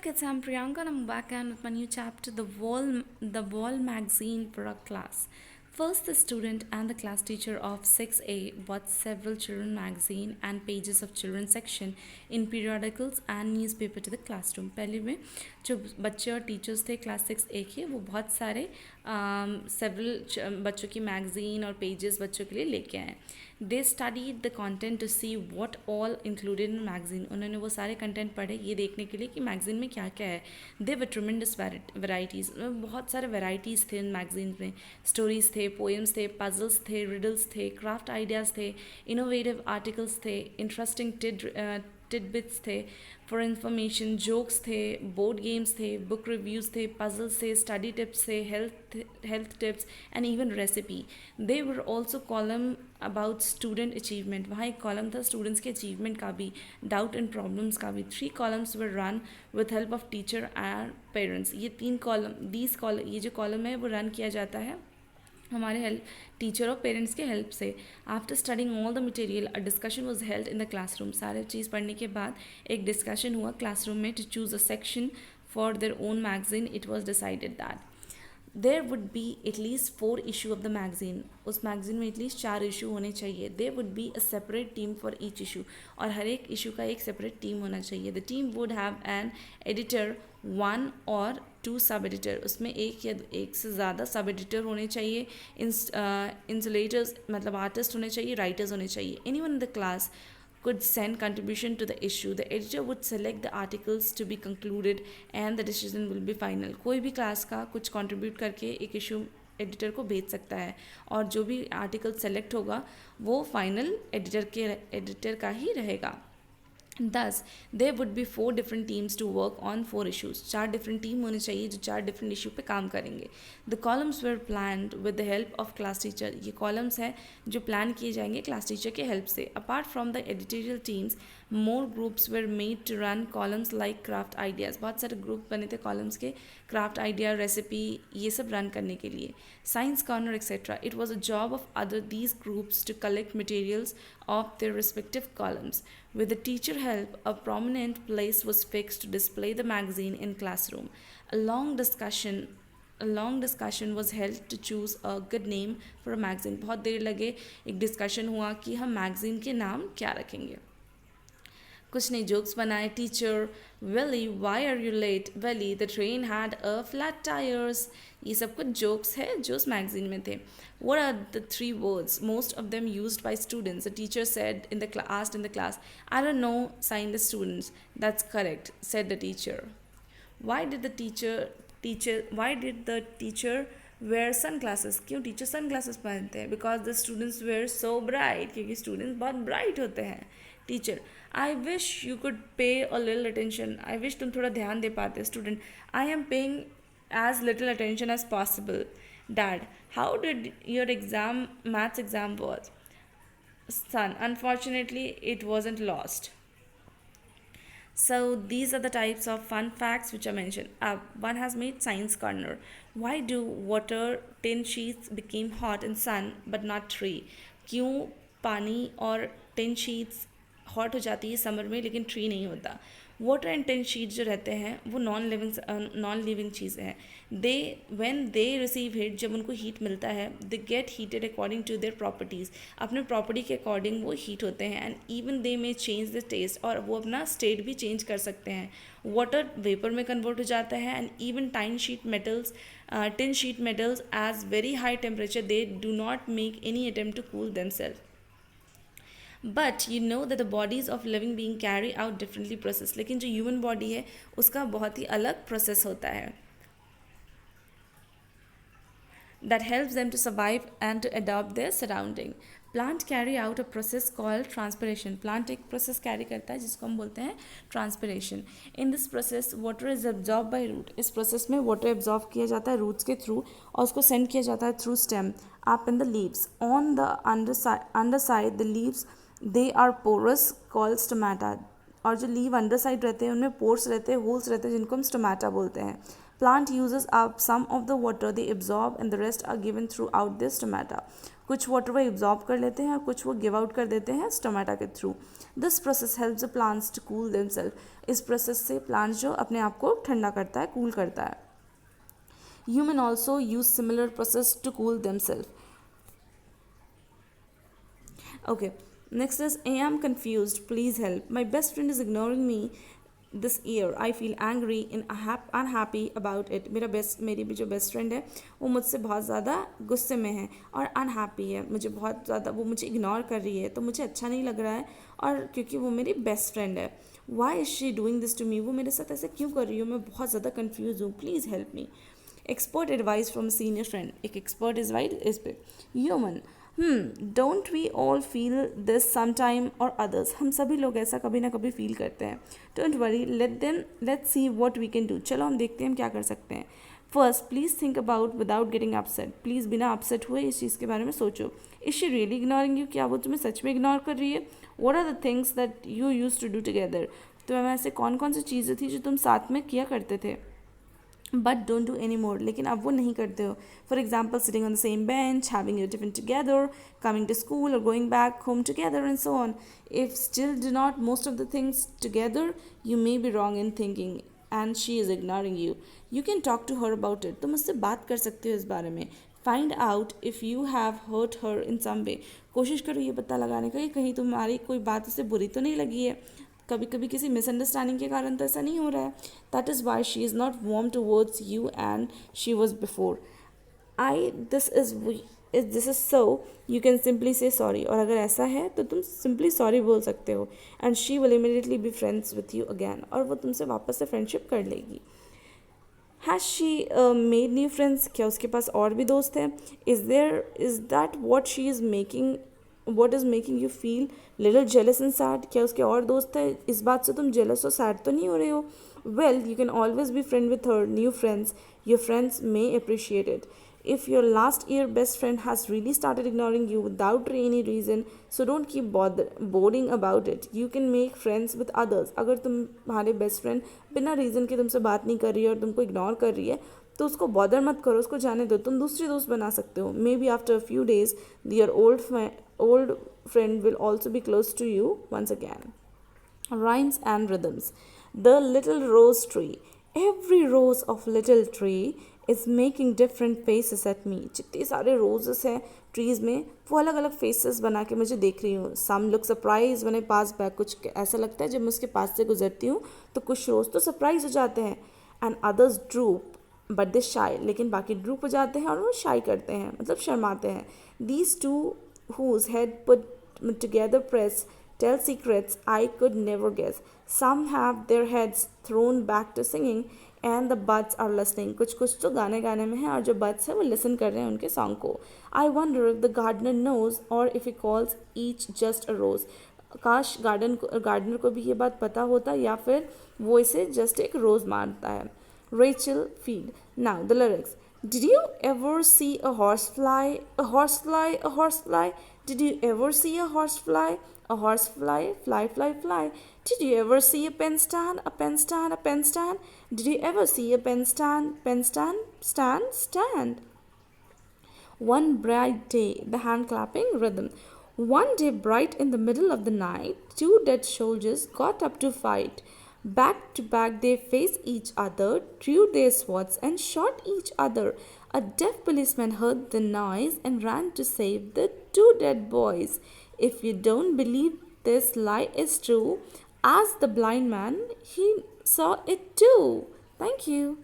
kids, I'm Priyanka and I'm back again with my new chapter, the Wall magazine for our class. First, the student and the class teacher of 6A bought several children magazine and pages of children section in periodicals and newspaper to the classroom. पहले में जो बच्चे और teachers थे class 6A के वो बहुत सारे सेवरल बच्चों की मैगजीन और पेजेस बच्चों के लिए लेके आए. They studied the content to see what all included in magazine. उन्होंने वो सारे कंटेंट पढ़े ये देखने के लिए कि मैगजीन में क्या क्या है. दे वर ट्रमेंडस वेराइटीज़, बहुत सारे वेराइटीज़ थे इन मैगजीन में. स्टोरीज थे, पोएम्स थे, पजल्स थे, रिडल्स थे, क्राफ्ट आइडियाज़ थे, इनोवेटिव आर्टिकल्स थे, इंटरेस्टिंग टिडबिट्स थे फॉर इंफॉर्मेशन, जोक्स थे, बोर्ड गेम्स थे, बुक रिव्यूज़ थे, पजल्स थे, स्टडी टिप्स थे, health tips and even recipe. They were also column about student achievement. वहाँ एक कॉलम था स्टूडेंट्स के अचीवमेंट का भी, डाउट एंड प्रॉब्लम्स का भी. 3 columns were run with help of teacher and parents. ये 3 कॉलम ये जो कॉलम है वो रन किया जाता है हमारे हेल्प टीचर और पेरेंट्स के हेल्प से. After studying all the material a discussion was held in the classroom. सारे चीज़ पढ़ने के बाद एक डिस्कशन हुआ क्लासरूम में to choose a section for their own magazine. It was decided that there would be at least 4 issue of the magazine. उस magazine में at least 4 issue होने चाहिए. There would be a separate team for each issue. और हर एक issue का एक separate team होना चाहिए. The team would have an editor, 1 और 2 सब एडिटर. उसमें एक या एक से ज़्यादा सब एडिटर होने चाहिए. इंसुलेटर्स मतलब आर्टिस्ट होने चाहिए, राइटर्स होने चाहिए. Anyone in the class could send contribution to the issue. The editor would select the articles to be concluded and the decision will be final. कोई भी क्लास का कुछ contribute करके एक इशू एडिटर को भेज सकता है और जो भी आर्टिकल सेलेक्ट होगा वो फाइनल एडिटर का ही रहेगा. Thus, there would be 4 different teams to work on 4 issues. 4 different team होने चाहिए जो 4 different issue पे काम करेंगे. The columns were planned with the help of class teacher. ये columns है जो plan किए जाएंगे class teacher के help से. Apart from the editorial teams, more groups were made to run columns like craft ideas. बहुत सारे group बने थे columns के craft idea, recipe ये सब run करने के लिए. Science corner etc. It was a job of these groups to collect materials of their respective columns. With the teacher help, a prominent place was fixed to display the magazine in classroom. A long discussion was held to choose a good name for a magazine. बहुत देर लगे एक discussion हुआ कि हम magazine के नाम क्या रखेंगे. कुछ ने जोक्स बनाए. Teacher, Willy why are you late? Willy the train had a flat tyres. ये सब कुछ जोक्स है जो उस मैगजीन में थे. What are the 3 words most of them used by students? The teacher said asked in the class. I don't know, signed the students. That's correct, said the teacher. Why did the teacher wear sunglasses? क्यों teacher sunglasses पहनते हैं? Because the students were so bright. क्योंकि students बहुत bright होते हैं. Teacher, I wish you could pay a little attention. I wish तुम थोड़ा ध्यान दे पाते. Student, I am paying as little attention as possible. Dad, how did your maths exam was? Son, unfortunately, it wasn't lost. So these are the types of fun facts which I mentioned. One has made science corner. Why do water tin sheets became hot in sun but not tree? क्यों पानी और tin sheets hot हो जाती है summer में लेकिन tree नहीं होता. वाटर एंड टिन शीट जो रहते हैं वो नॉन लिविंग चीज़ें हैं. व्हेन दे रिसीव हीट, जब उनको हीट मिलता है, they get heated according to their properties. अपने प्रॉपर्टी के अकॉर्डिंग वो हीट होते हैं. एंड इवन दे में चेंज द टेस्ट, और वो अपना स्टेट भी चेंज कर सकते हैं. वाटर वेपर में कन्वर्ट हो जाता है. And even tin sheet metals as very high temperature they do not make any attempt to cool themselves. But you know that the bodies of living being carry out differently process. लेकिन जो human body है उसका बहुत ही अलग process होता है that helps them to survive and to adapt their surrounding. Plant carry out a process called transpiration. Plant एक process carry करता है जिसको हम बोलते हैं transpiration. In this process, water is absorbed by root. इस process में water absorb किया जाता है roots के through और उसको send किया जाता है through stem up in the leaves. On the underside the leaves they are porous called stomata. और जो लीव अंडर साइड रहते हैं उनमें पोर्स रहते हैं, होल्स रहते हैं जिनको हम स्टोमेटा बोलते हैं. Plant uses up some of the water they absorb and the rest are given through out this stomata. कुछ वाटर वो एब्जॉर्ब कर लेते हैं और कुछ वो गिव आउट कर देते हैं स्टोमेटा के through. This process helps the plants to cool themselves. इस प्रोसेस से प्लांट्स जो अपने आप को ठंडा करता है, कूल करता है। Human also use similar process to cool themselves. Okay, next is I am confused. Please help. My best friend is ignoring me this year. I feel angry and unhappy about it. मेरी भी जो best friend है वो मुझसे बहुत ज़्यादा गुस्से में है और अनहैप्पी है। मुझे बहुत ज़्यादा वो मुझे इग्नोर कर रही है, तो मुझे अच्छा नहीं लग रहा है, और क्योंकि वो मेरी बेस्ट फ्रेंड है। Why is she doing this to me? वो मेरे साथ ऐसे क्यों कर रही हो? मैं बहुत ज़्यादा कन्फ्यूज़ हूँ, please help me. Expert advice from senior friend. एक एक्सपर्ट एडवाइस इस पे। Human, don't we all feel this sometime or others? हम सभी लोग ऐसा कभी ना कभी फील करते हैं। Don't worry, let's see what we can do. चलो हम देखते हैं हम क्या कर सकते हैं। First, please think about without getting upset. Please बिना अपसेट हुए इस चीज़ के बारे में सोचो। Is she really ignoring you? क्या वो तुम्हें सच में इग्नोर कर रही है? What are the things that you use to do together? तो ऐसे कौन कौन सी चीज़ें थी जो तुम साथ में किया करते थे, but don't do any more, लेकिन अब वो नहीं करते हो? For example, sitting on the same bench, having your tiffin together, coming to school और going back home together and so on. If still do not most of the things together, you may be wrong in thinking and she is ignoring you. You can talk to her about it. तुम उससे बात कर सकते हो इस बारे में। Find out if you have hurt her in some way. कोशिश करो ये पता लगाने का कि कहीं तुम्हारी कोई बात उसे बुरी तो नहीं लगी है। कभी कभी किसी मिसअंडरस्टैंडिंग के कारण तो ऐसा नहीं हो रहा है। That is why she is not warm towards you and she was before. I this is so you can simply से सॉरी। और अगर ऐसा है तो तुम सिंपली सॉरी बोल सकते हो, and she will immediately be friends with you again. और वो तुमसे वापस से फ्रेंडशिप कर लेगी। Has she made new friends? क्या उसके पास और भी दोस्त हैं? Is that what she is making what is making you feel little jealous and sad? क्या उसके और दोस्त है? इस बात से तुम jealous और sad तो नहीं हो रहे हो? Well, you can always be friend with her new friends. Your friends may appreciate it. If your last year best friend has really started ignoring you without any reason, so don't keep bothering about it. You can make friends with others. अगर तुम्हारे best friend बिना reason के तुमसे बात नहीं कर रही है और तुमको ignore कर रही है, तो उसको बॉदर मत करो, उसको जाने दो। तुम दूसरे दोस्त बना सकते हो। May be after a few days your old friend will also be close to you once again. Rhymes and rhythms. The little rose tree. Every rose of little tree is making different faces at me. जितने सारे roses हैं trees में, वो अलग अलग faces बना के मुझे देख रही हूँ. Some look surprised when I pass by. कुछ ऐसा लगता है जब मैं उसके पास से गुजरती हूँ तो कुछ rose तो surprise हो जाते हैं. And others droop. But they शाई, लेकिन बाकी ड्रूप हो जाते हैं और वो शाई करते हैं, मतलब शर्माते हैं. These two whose head put together press tell secrets I could never guess. Some have their heads thrown back to singing and the buds are listening. कुछ तो गाने गाने में हैं और जो buds हैं वो listen कर रहे हैं उनके song को. I wonder if the gardener knows or if he calls each just a rose. काश गार्डनर को भी ये बात पता होता या फिर वो इसे जस्ट एक रोज़ मानता है. Rachel Field. Now the lyrics. Did you ever see a horsefly? A horsefly, a horsefly. Did you ever see a horsefly? A horsefly, fly, fly, fly. Did you ever see a pen stand? A pen stand, a pen stand. Did you ever see a pen stand? Pen stand, stand, stand. One bright day, the hand clapping rhythm. One day, bright in the middle of the night, two dead soldiers got up to fight. Back to back, they faced each other, drew their swords, and shot each other. A deaf policeman heard the noise and ran to save the two dead boys. If you don't believe this lie is true, ask the blind man, he saw it too. Thank you.